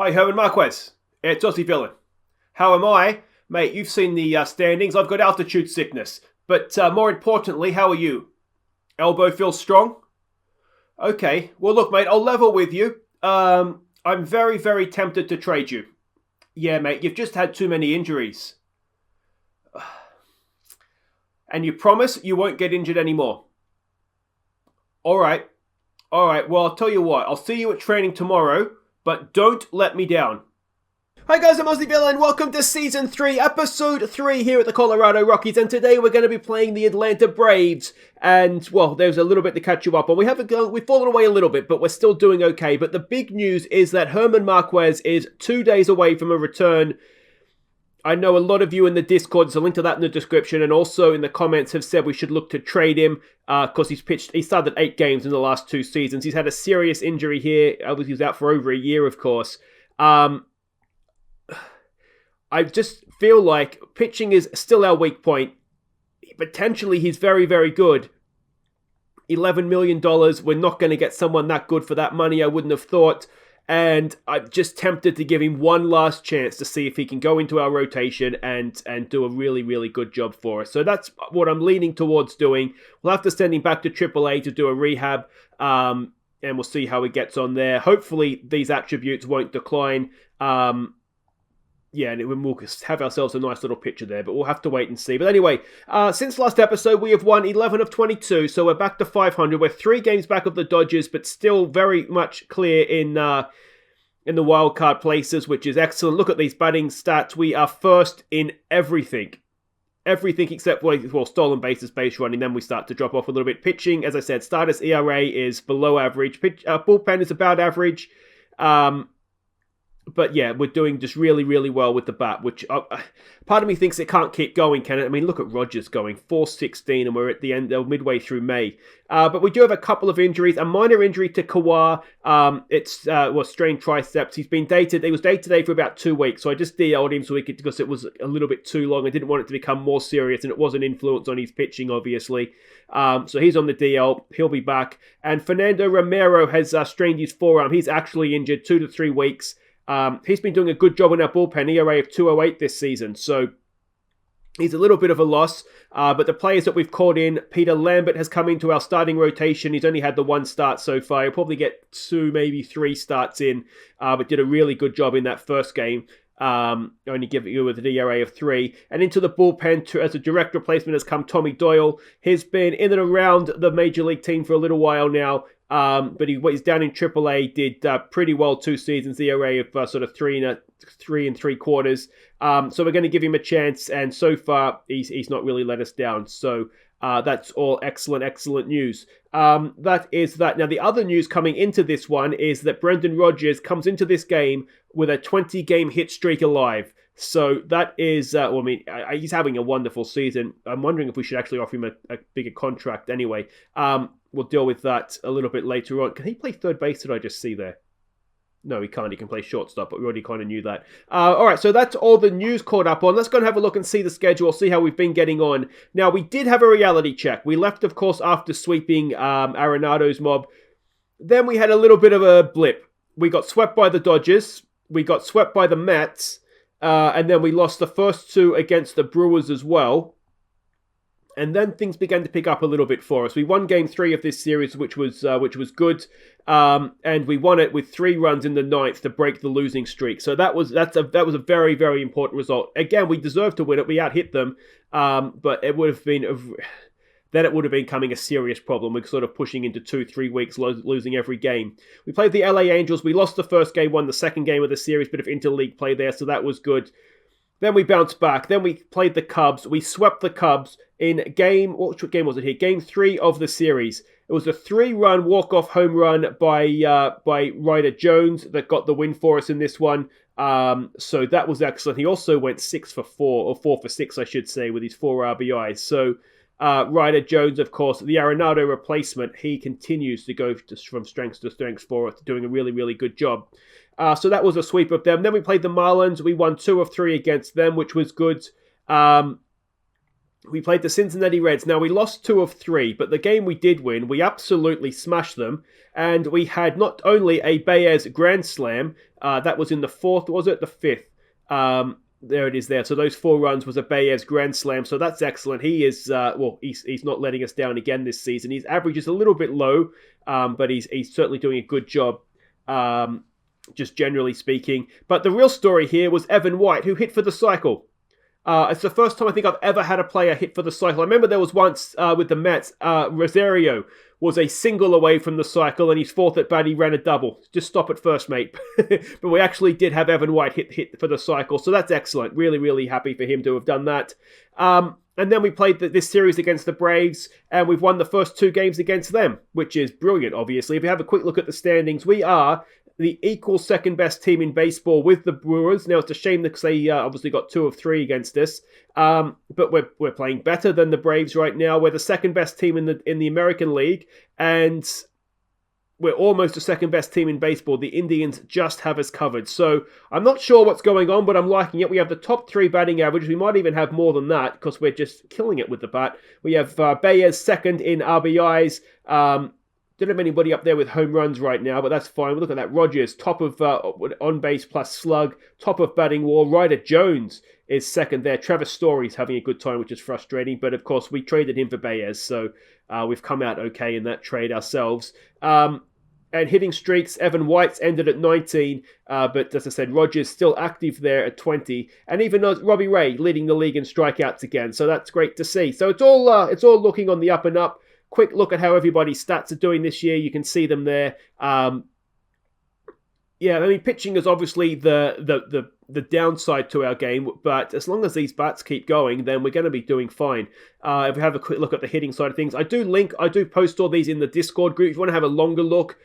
Hi, Herman Marquez. It's Aussie Villain. How am I? Mate, you've seen the standings. I've got altitude sickness. But more importantly, how are you? Elbow feels strong? Okay. Well, look, mate, I'll level with you. I'm very, very tempted to trade you. Yeah, mate, you've just had too many injuries. And you promise you won't get injured anymore. All right. Well, I'll tell you what. I'll see you at training tomorrow. But don't let me down. Hi guys, I'm Aussie Villa and welcome to Season 3, Episode 3 here at the Colorado Rockies. And today we're going to be playing the Atlanta Braves. And, well, there's a little bit to catch you up on. We've fallen away a little bit, but we're still doing okay. But the big news is that Herman Marquez is 2 days away from a return. I know a lot of you in the Discord, there's a link to that in the description, and also in the comments have said we should look to trade him because he started 8 games in the last 2 seasons. He's had a serious injury here. He was out for over a year, of course. I just feel like pitching is still our weak point. Potentially, he's very, very good. $11 million, we're not going to get someone that good for that money, I wouldn't have thought. And I'm just tempted to give him one last chance to see if he can go into our rotation and do a really, really good job for us. So that's what I'm leaning towards doing. We'll have to send him back to AAA to do a rehab, and we'll see how he gets on there. Hopefully, these attributes won't decline. And we'll have ourselves a nice little picture there, but we'll have to wait and see. But anyway, since last episode, we have won 11 of 22, so we're back to 500. We're 3 games back of the Dodgers, but still very much clear in the wildcard places, which is excellent. Look at these batting stats. We are first in everything. Everything except, well, stolen bases, base running. Then we start to drop off a little bit. Pitching, as I said, starters ERA is below average. Bullpen is about average. But yeah, we're doing just really, really well with the bat, which part of me thinks it can't keep going, can it? I mean, look at Rogers going 4-16 and we're at the end, midway through May. But we do have a couple of injuries. A minor injury to Kawhi. It's strained triceps. He's been dated. He was day to day for about 2 weeks. So I just DL'd him because it was a little bit too long. I didn't want it to become more serious, and it was an influence on his pitching, obviously. So he's on the DL. He'll be back. And Fernando Romero has strained his forearm. He's actually injured 2 to 3 weeks. He's been doing a good job in our bullpen, ERA of 2.08 this season, so he's a little bit of a loss. But the players that we've called in, Peter Lambert has come into our starting rotation. He's only had the 1 start so far. He'll probably get 2, maybe 3 starts in, but did a really good job in that first game. Only giving you with an ERA of 3. And into the bullpen as a direct replacement has come Tommy Doyle. He's been in and around the major league team for a little while now. But he's down in AAA, did pretty well 2 seasons, the ERA of sort of 3 3.75. So we're going to give him a chance, and so far he's not really let us down. So that's all excellent news. That is that. Now the other news coming into this one is that Brendan Rodgers comes into this game with a 20-game hit streak alive. So that is, he's having a wonderful season. I'm wondering if we should actually offer him a bigger contract anyway. We'll deal with that a little bit later on. Can he play third base? Did I just see there? No, he can't. He can play shortstop, but we already kind of knew that. All right, so that's all the news caught up on. Let's go and have a look and see the schedule, see how we've been getting on. Now, we did have a reality check. We left, of course, after sweeping Arenado's mob. Then we had a little bit of a blip. We got swept by the Dodgers. We got swept by the Mets. And then we lost the first 2 against the Brewers as well. And then things began to pick up a little bit for us. We won Game 3 of this series, which was good, and we won it with 3 runs in the 9th to break the losing streak. So that was a very, very important result. Again, we deserved to win it. We out-hit them, but it would have been then it would have been becoming a serious problem. We're sort of pushing into 2-3 weeks, losing every game. We played the LA Angels. We lost the first game, won the second game of the series, bit of interleague play there, so that was good. Then we bounced back. Then we played the Cubs. We swept the Cubs in what game was it here? Game 3 of the series. It was a 3-run walk-off home run by Ryder Jones that got the win for us in this one. So that was excellent. He also went 6 for 4, or 4 for 6, I should say, with his 4 RBIs. So Ryder Jones, of course, the Arenado replacement, he continues to go from strength to strength for us, doing a really, really good job. So that was a sweep of them. Then we played the Marlins. We won 2 of 3 against them, which was good. we played the Cincinnati Reds. Now, we lost 2 of 3, but the game we did win, we absolutely smashed them. And we had not only a Baez grand slam, that was in the 4th, was it? The 5th. There it is there. So those 4 runs was a Baez grand slam. So that's excellent. He is, he's not letting us down again this season. His average is a little bit low, but he's certainly doing a good job, just generally speaking. But the real story here was Evan White, who hit for the cycle. It's the first time I think I've ever had a player hit for the cycle. I remember there was once with the Mets, Rosario was a single away from the cycle, and his 4th at bat, he ran a double. Just stop at first, mate. But we actually did have Evan White hit for the cycle, so that's excellent. Really, really happy for him to have done that. And then we played this series against the Braves, and we've won the first 2 games against them, which is brilliant, obviously. If you have a quick look at the standings, we are the equal second best team in baseball with the Brewers. Now, it's a shame because they obviously got 2 of 3 against us. But we're playing better than the Braves right now. We're the second best team in the American League, and we're almost the second best team in baseball. The Indians just have us covered. So I'm not sure what's going on, but I'm liking it. We have the top 3 batting average. We might even have more than that because we're just killing it with the bat. We have Baez second in RBIs. Don't have anybody up there with home runs right now, but that's fine. Look at that. Rogers, top of on-base plus slug, top of batting wall. Ryder Jones is second there. Trevor Story's having a good time, which is frustrating. But, of course, we traded him for Baez, so we've come out okay in that trade ourselves. And hitting streaks, Evan White's ended at 19, but as I said, Rogers still active there at 20. And even Robbie Ray leading the league in strikeouts again, so that's great to see. So it's all looking on the up and up. Quick look at how everybody's stats are doing this year. You can see them there. Pitching is obviously the downside to our game, but as long as these bats keep going, then we're going to be doing fine. If we have a quick look at the hitting side of things, I do post all these in the Discord group. If you want to have a longer look,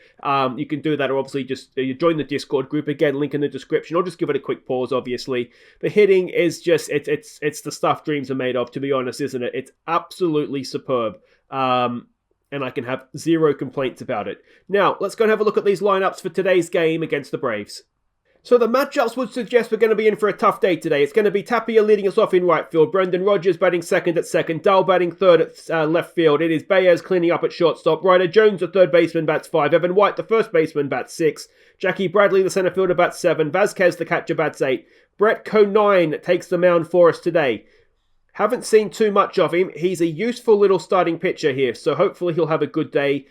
you can do that, or obviously just you join the Discord group. Again, link in the description. I'll just give it a quick pause, obviously. The hitting is just, it's the stuff dreams are made of, to be honest, isn't it? It's absolutely superb. And I can have 0 complaints about it. Now, let's go and have a look at these lineups for today's game against the Braves. So the matchups would suggest we're going to be in for a tough day today. It's going to be Tapia leading us off in right field, Brendan Rodgers batting second at second, Dahl batting third at left field. It is Baez cleaning up at shortstop, Ryder Jones, the third baseman, bats 5, Evan White, the first baseman, bats 6, Jackie Bradley, the center fielder, bats 7, Vasquez, the catcher, bats 8. Brett Conine takes the mound for us today. Haven't seen too much of him. He's a useful little starting pitcher here, so hopefully he'll have a good day.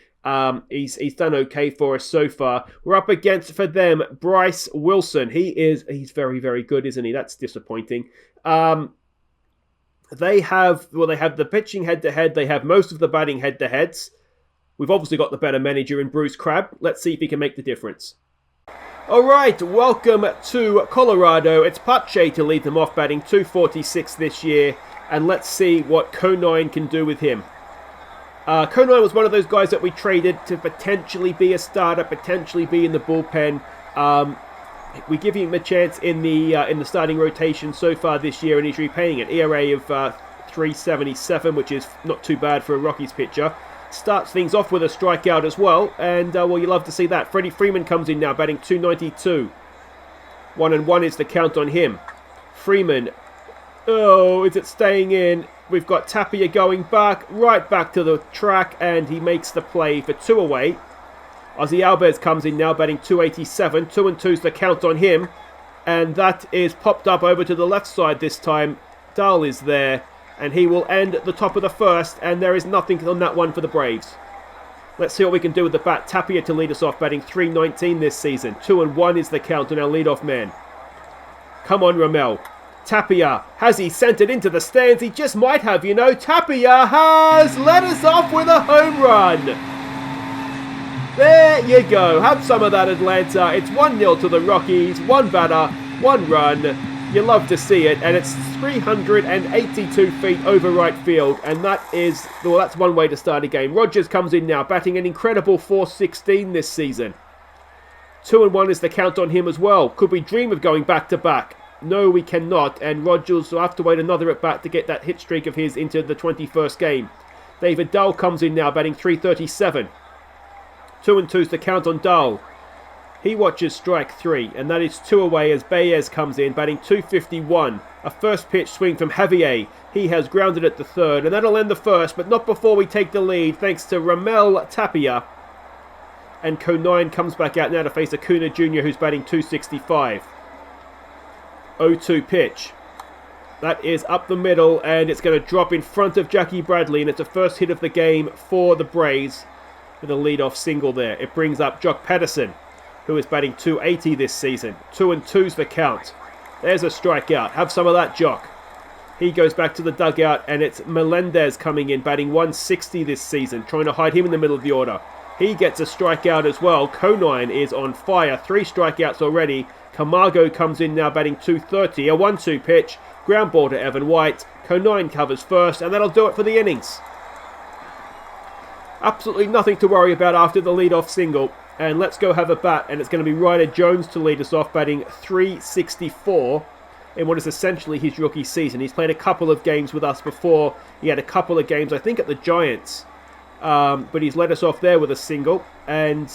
He's done okay for us so far. We're up against, for them, Bryce Wilson. He's very, very good, isn't he? That's disappointing. They have the pitching head-to-head. They have most of the batting head-to-heads. We've obviously got the better manager in Bruce Crabb. Let's see if he can make the difference. All right, welcome to Colorado. It's Pache to lead them off, batting .246 this year. And let's see what Conine can do with him. Conine was one of those guys that we traded to potentially be a starter, potentially be in the bullpen. We give him a chance in the starting rotation so far this year, and he's repaying it. ERA of 3.77, which is not too bad for a Rockies pitcher. Starts things off with a strikeout as well, and you love to see that. Freddie Freeman comes in now, batting .292. 1-1 is the count on him. Freeman. Oh, is it staying in? We've got Tapia going right back to the track, and he makes the play for 2 away. Ozzy Alvarez comes in now, batting .287. 2-2's the count on him, and that is popped up over to the left side this time. Dahl is there, and he will end at the top of the first, and there is nothing on that one for the Braves. Let's see what we can do with the bat. Tapia to lead us off, batting .319 this season. 2-1 is the count on our leadoff man. Come on, Ramel. Tapia, has he sent it into the stands? He just might have, you know. Tapia has let us off with a home run. There you go. Have some of that, Atlanta. It's 1-0 to the Rockies. 1 batter, 1 run. You love to see it. And it's 382 feet over right field. And that's one way to start a game. Rogers comes in now, batting an incredible .416 this season. 2-1 is the count on him as well. Could we dream of going back-to-back? No, we cannot, and Rogers will have to wait another at bat to get that hit streak of his into the 21st game. David Dahl comes in now, batting .337. 2-2's the count on Dahl. He watches strike 3, and that is 2 away as Baez comes in, batting .251. A first pitch swing from Javier. He has grounded at the third, and that'll end the first, but not before we take the lead, thanks to Ramel Tapia. And Conine comes back out now to face Acuna Jr., who's batting .265. 0-2 pitch. That is up the middle, and it's going to drop in front of Jackie Bradley, and it's the first hit of the game for the Braves with a leadoff single there. It brings up Jock Patterson, who is batting .280 this season. 2-2's the count. There's a strikeout. Have some of that, Jock. He goes back to the dugout, and it's Melendez coming in, batting .160 this season, trying to hide him in the middle of the order. He gets a strikeout as well. Conine is on fire. 3 strikeouts already. Camargo comes in now, batting .230. A 1-2 pitch. Ground ball to Evan White. Conine covers first, and that'll do it for the innings. Absolutely nothing to worry about after the leadoff single. And let's go have a bat, and it's going to be Ryder Jones to lead us off, batting .364 in what is essentially his rookie season. He's played a couple of games with us before. He had a couple of games, I think, at the Giants. But he's led us off there with a single. And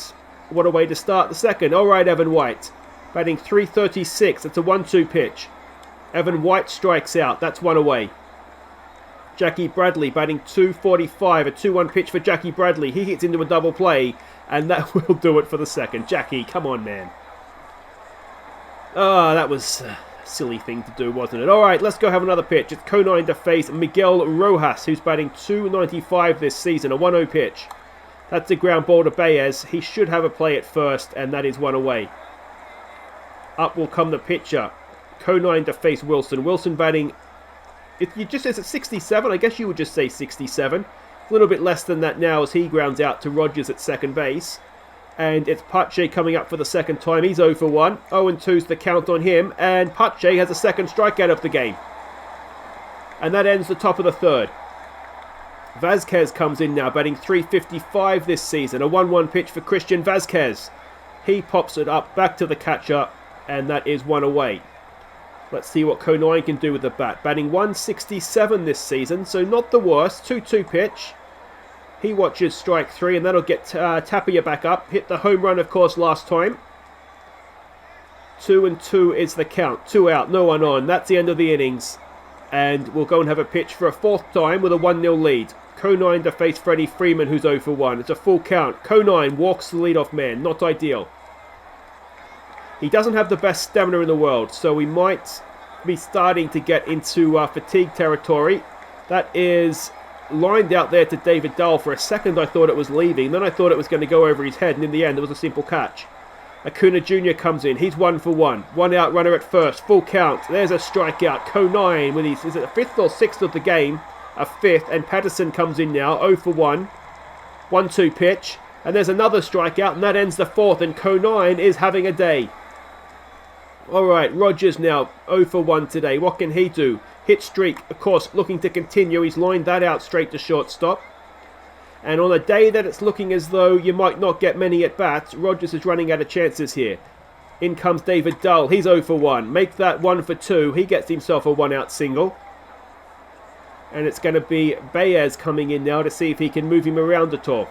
what a way to start the second. All right, Evan White, batting .336. It's a 1-2 pitch. Evan White strikes out. That's 1 away. Jackie Bradley batting .245. A 2-1 pitch for Jackie Bradley. He hits into a double play, and that will do it for the second. Jackie, come on, man. That was a silly thing to do, wasn't it? All right, let's go have another pitch. It's Conine to face Miguel Rojas, who's batting .295 this season. A 1-0 pitch. That's a ground ball to Baez. He should have a play at first, and that is 1 away. Up will come the pitcher. Conine to face Wilson. Wilson batting, it just says it's 67. I guess you would just say 67. A little bit less than that now as he grounds out to Rogers at second base. And it's Pache coming up for the second time. He's 0 for 1. 0-2's the count on him. And Pache has a second strikeout of the game. And that ends the top of the third. Vazquez comes in now, batting .355 this season. A 1-1 pitch for Christian Vazquez. He pops it up back to the catcher, and that is 1 away. Let's see what Conine can do with the bat. Batting .167 this season, so not the worst. 2-2 pitch. He watches strike 3, and that'll get Tapia back up. Hit the home run, of course, last time. 2-2 is the count. 2 out, no one on. That's the end of the innings. And we'll go and have a pitch for a 4th time with a 1-0 lead. Conine to face Freddie Freeman, who's 0 for 1. It's a full count. Conine walks the leadoff man. Not ideal. He doesn't have the best stamina in the world, so we might be starting to get into fatigue territory. That is lined out there to David Dahl. For a second I thought it was leaving, then I thought it was going to go over his head, and in the end it was a simple catch. Acuna Jr. comes in. He's 1 for 1. 1 out runner at first. Full count. There's a strikeout. Conine with his, is it the 5th or 6th of the game? A 5th, and Patterson comes in now. 0 for 1. 1-2 pitch. And there's another strikeout, and that ends the 4th, and Conine is having a day. Alright, Rogers now 0 for 1 today. What can he do? Hit streak, of course, looking to continue. He's lined that out straight to shortstop. And on a day that it's looking as though you might not get many at-bats, Rogers is running out of chances here. In comes David Dahl. He's 0 for 1. Make that 1 for 2. He gets himself a 1-out single. And it's going to be Baez coming in now to see if he can move him around at all.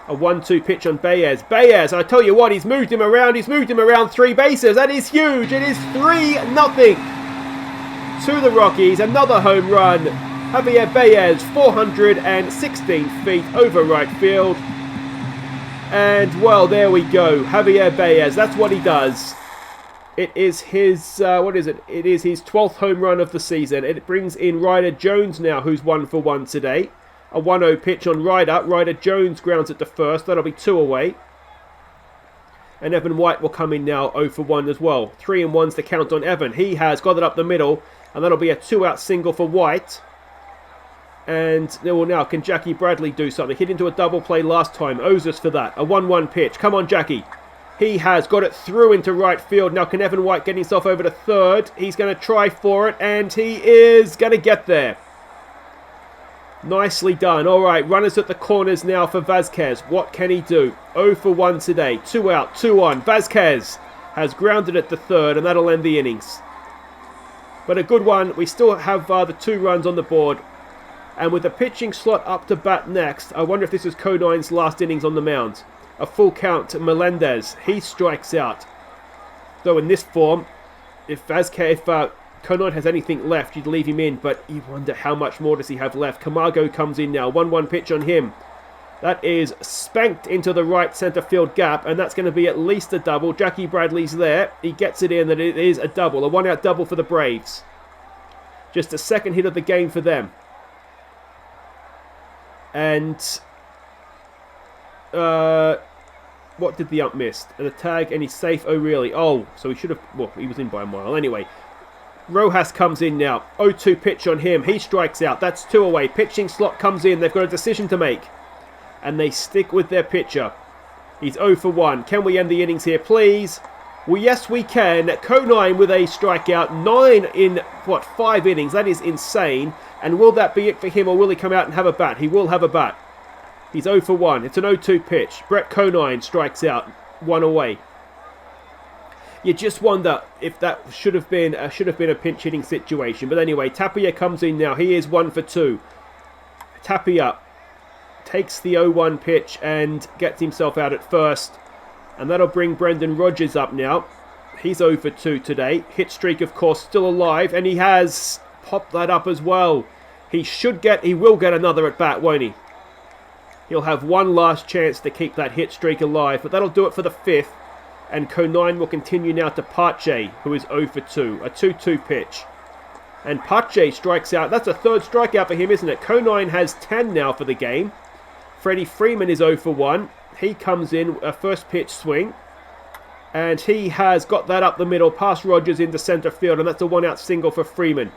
A 1-2 pitch on Baez. Baez, I tell you what, he's moved him around. He's moved him around 3 bases. That is huge. It is 3-0 to the Rockies. Another home run. Javier Baez, 416 feet over right field. And, well, there we go. Javier Baez, that's what he does. It is his, It is his 12th home run of the season. It brings in Ryder Jones now, who's 1 for 1 today. A 1-0 pitch on Ryder. Ryder Jones grounds it to first. That'll be 2 away. And Evan White will come in now 0 for 1 as well. 3-1's the count on Evan. He has got it up the middle. And that'll be a 2-out single for White. And now, can Jackie Bradley do something? Hit into a double play last time. Owes us for that. A 1-1 pitch. Come on, Jackie. He has got it through into right field. Now, can Evan White get himself over to third? He's going to try for it. And he is going to get there. Nicely done. All right, runners at the corners now for Vazquez. What can he do? 0 for 1 today. 2 out, 2 on. Vazquez has grounded at the third, and that'll end the innings. But a good one. We still have the 2 runs on the board. And with the pitching slot up to bat next, I wonder if this is Conine's last innings on the mound. A full count to Melendez. He strikes out. Though in this form, if Conine has anything left, you'd leave him in, but you wonder how much more does he have left. Camargo comes in now. 1-1 pitch on him. That is spanked into the right centre field gap, and that's going to be at least a double. Jackie Bradley's there. He gets it in, and it is a double. A 1-out double for the Braves. Just a second hit of the game for them. And what did the ump miss? The tag, and he's safe. Oh, really? Oh, so he should have... Well, he was in by a mile. Anyway, Rojas comes in now. 0-2 pitch on him. He strikes out. That's 2 away. Pitching slot comes in. They've got a decision to make. And they stick with their pitcher. He's 0 for 1. Can we end the innings here, please? Well, yes, we can. Conine with a strikeout. 9 in, 5 innings? That is insane. And will that be it for him, or will he come out and have a bat? He will have a bat. He's 0 for 1. It's an 0-2 pitch. Brett Conine strikes out. 1 away. You just wonder if that should have been a pinch hitting situation. But anyway, Tapia comes in now. He is 1 for 2. Tapia takes the 0-1 pitch and gets himself out at first. And that'll bring Brendan Rodgers up now. He's 0 for 2 today. Hit streak, of course, still alive. And he has popped that up as well. He will get another at bat, won't he? He'll have one last chance to keep that hit streak alive. But that'll do it for the 5th. And Conine will continue now to Pache, who is 0 for 2. A 2-2 pitch. And Pache strikes out. That's a 3rd strikeout for him, isn't it? Conine has 10 now for the game. Freddie Freeman is 0 for 1. He comes in, a first pitch swing. And he has got that up the middle, past Rodgers into centre field. And that's a 1-out single for Freeman.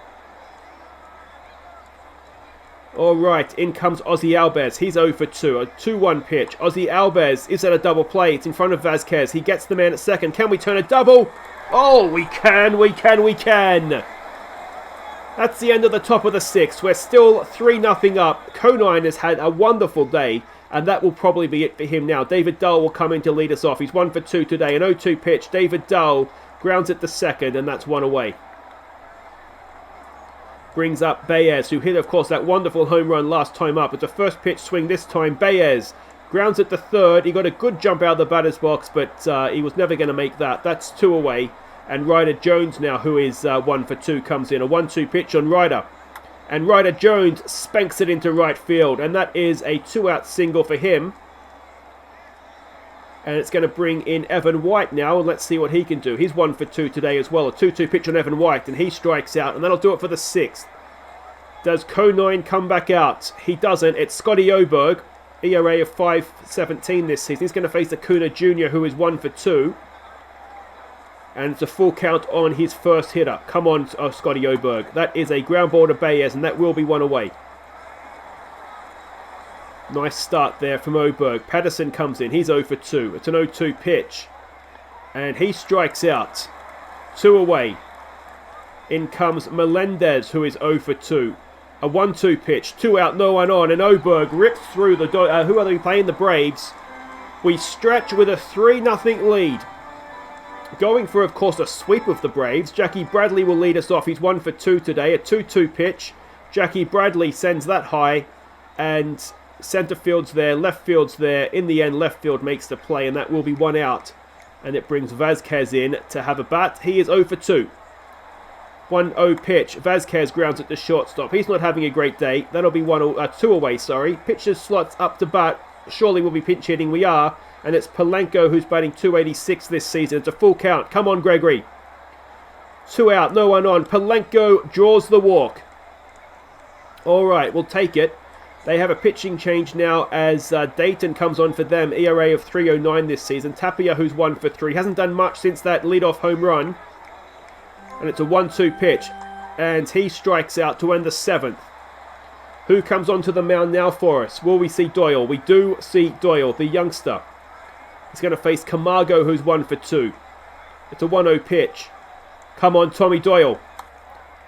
Alright, in comes Ozzy Albies. He's 0 for 2. A 2-1 pitch. Ozzy Albies is at a double play. It's in front of Vazquez. He gets the man at second. Can we turn a double? Oh, we can. That's the end of the top of the 6th. We're still 3-0 up. Conine has had a wonderful day, and that will probably be it for him now. David Dull will come in to lead us off. He's 1 for 2 today. An 0-2 pitch. David Dull grounds it to second, and that's 1 away. Brings up Baez, who hit, of course, that wonderful home run last time up. It's a first pitch swing this time. Baez grounds it to third. He got a good jump out of the batter's box, but he was never going to make that. That's 2 away. And Ryder Jones now, who is 1 for 2, comes in. A 1-2 pitch on Ryder. And Ryder Jones spanks it into right field. And that is a 2-out single for him. And it's going to bring in Evan White now. And let's see what he can do. He's 1 for 2 today as well. A 2-2 pitch on Evan White. And he strikes out. And that'll do it for the 6th. Does Conine come back out? He doesn't. It's Scotty Oberg. ERA of 5.17 this season. He's going to face Acuna Jr., who is 1 for 2. And it's a full count on his first hitter. Come on, Scotty Oberg. That is a ground ball to Baez, and that will be 1 away. Nice start there from Oberg. Patterson comes in. He's 0 for 2. It's an 0-2 pitch. And he strikes out. 2 away. In comes Melendez, who is 0 for 2. A 1-2 pitch. 2 out, no one on. And Oberg rips through the... who are they playing? The Braves. We stretch with a 3-0 lead. Going for, of course, a sweep of the Braves. Jackie Bradley will lead us off. He's 1 for 2 today. A 2-2 pitch. Jackie Bradley sends that high. And centre field's there. Left field's there. In the end, left field makes the play. And that will be 1 out. And it brings Vazquez in to have a bat. He is 0 for 2. 1-0 pitch. Vazquez grounds at the shortstop. He's not having a great day. That'll be 2 away, sorry. Pitcher slots up to bat. Surely we'll be pinch hitting. We are. And it's Palenko who's batting 286 this season. It's a full count. Come on, Gregory. 2 out, no one on. Palenko draws the walk. All right, we'll take it. They have a pitching change now as Dayton comes on for them. ERA of 3.09 this season. Tapia, who's 1 for 3. Hasn't done much since that leadoff home run. And it's a 1-2 pitch. And he strikes out to end the 7th. Who comes onto the mound now for us? Will we see Doyle? We do see Doyle, the youngster. He's going to face Camargo, who's 1 for 2. It's a 1-0 pitch. Come on, Tommy Doyle.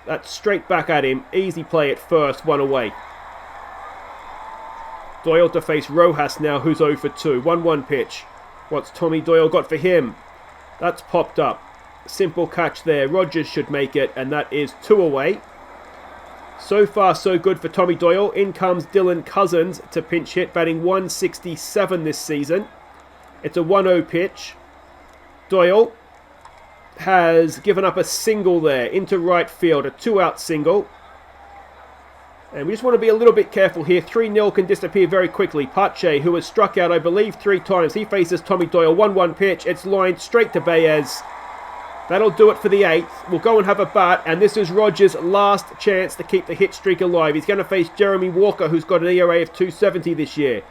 That's straight back at him. Easy play at first, 1 away. Doyle to face Rojas now, who's 0 for 2. 1-1 pitch. What's Tommy Doyle got for him? That's popped up. Simple catch there. Rodgers should make it, and that is 2 away. So far, so good for Tommy Doyle. In comes Dylan Cousins to pinch hit, batting 167 this season. It's a 1-0 pitch. Doyle has given up a single there into right field, a 2-out single. And we just want to be a little bit careful here. 3-0 can disappear very quickly. Pache, who has struck out, I believe, 3 times. He faces Tommy Doyle. 1-1 pitch. It's lined straight to Baez. That'll do it for the 8th. We'll go and have a bat. And this is Rogers' last chance to keep the hit streak alive. He's going to face Jeremy Walker, who's got an ERA of 2.70 this year.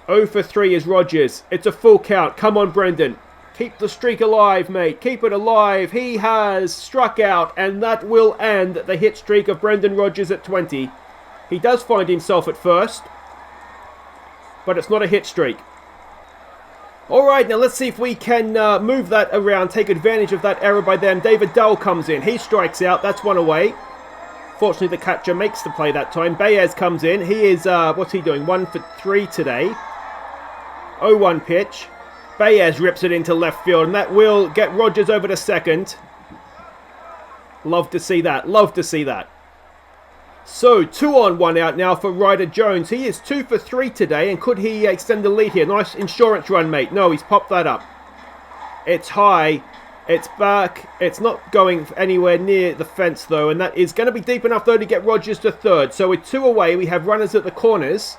0 for 3 is Rogers. It's a full count. Come on, Brendan. Keep the streak alive, mate. Keep it alive. He has struck out, and that will end the hit streak of Brendan Rodgers at 20. He does find himself at first, but it's not a hit streak. All right, now let's see if we can move that around, take advantage of that error by them. David Dull comes in. He strikes out. That's 1 away. Fortunately, the catcher makes the play that time. Baez comes in. He is, what's he doing? 1 for 3 today. 0-1 pitch. Baez rips it into left field, and that will get Rogers over to second. Love to see that. Love to see that. So, 2 on 1 out now for Ryder Jones. He is 2 for 3 today, and could he extend the lead here? Nice insurance run, mate. No, he's popped that up. It's high. It's back. It's not going anywhere near the fence, though, and that is going to be deep enough, though, to get Rogers to third. So, with 2 away, we have runners at the corners.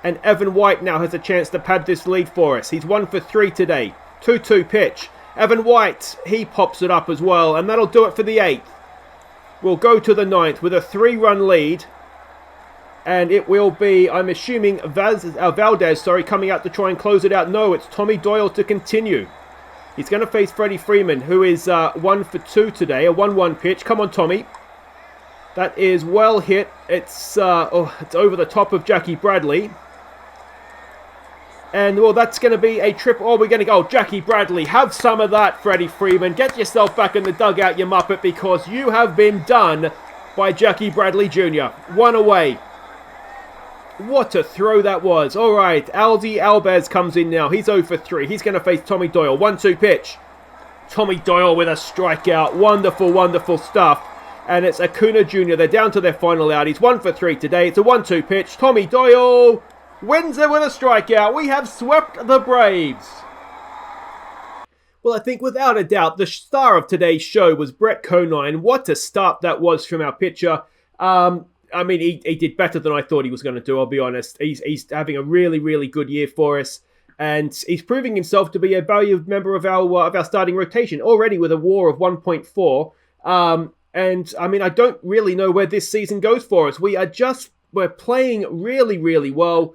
And Evan White now has a chance to pad this lead for us. He's 1 for 3 today. 2-2 pitch. Evan White, he pops it up as well. And that'll do it for the 8th. We'll go to the 9th with a 3-run lead. And it will be, I'm assuming, Valdez, coming out to try and close it out. No, it's Tommy Doyle to continue. He's going to face Freddie Freeman, who is 1 for 2 today. A 1-1 pitch. Come on, Tommy. That is well hit. It's over the top of Jackie Bradley. And, well, that's going to be a trip. Oh, we're going to go. Jackie Bradley, have some of that, Freddie Freeman. Get yourself back in the dugout, you muppet, because you have been done by Jackie Bradley Jr. 1 away. What a throw that was. All right, Aldi Alves comes in now. He's 0 for 3. He's going to face Tommy Doyle. 1-2 pitch. Tommy Doyle with a strikeout. Wonderful, wonderful stuff. And it's Acuna Jr. They're down to their final out. He's 1 for 3 today. It's a 1-2 pitch. Tommy Doyle wins it with a strikeout. We have swept the Braves. Well, I think without a doubt, the star of today's show was Brett Conine. What a start that was from our pitcher. I mean, he did better than I thought he was going to do, I'll be honest. He's having a really, really good year for us. And he's proving himself to be a valued member of our starting rotation, already with a WAR of 1.4. And, I mean, I don't really know where this season goes for us. We're playing really, really well.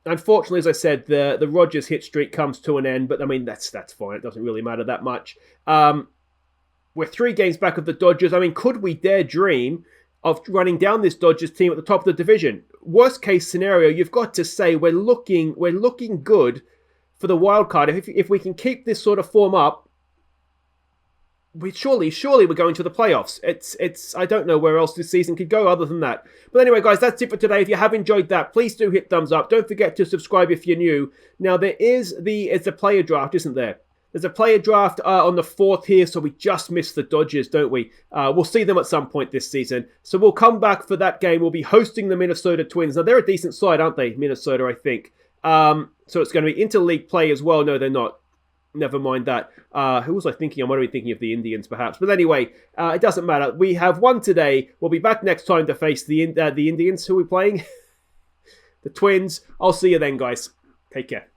Unfortunately, as I said, the Rogers hit streak comes to an end, but I mean, that's fine. It doesn't really matter that much. We're 3 games back of the Dodgers. I mean, could we dare dream of running down this Dodgers team at the top of the division? Worst case scenario, you've got to say we're looking good for the wild card. If we can keep this sort of form up, surely we're going to the playoffs. It's I don't know where else this season could go other than that. But anyway, guys, that's it for today. If you have enjoyed that, please do hit thumbs up. Don't forget to subscribe if you're new. Now, it's a player draft, isn't there? There's a player draft on the 4th here, so we just missed the Dodgers, don't we? We'll see them at some point this season. So we'll come back for that game. We'll be hosting the Minnesota Twins. Now, they're a decent side, aren't they? Minnesota, I think. So it's going to be interleague play as well. No, they're not. Never mind that. Who was I thinking? I might have been thinking of the Indians, perhaps. But anyway, it doesn't matter. We have won today. We'll be back next time to face the Indians. Who are we playing? The Twins. I'll see you then, guys. Take care.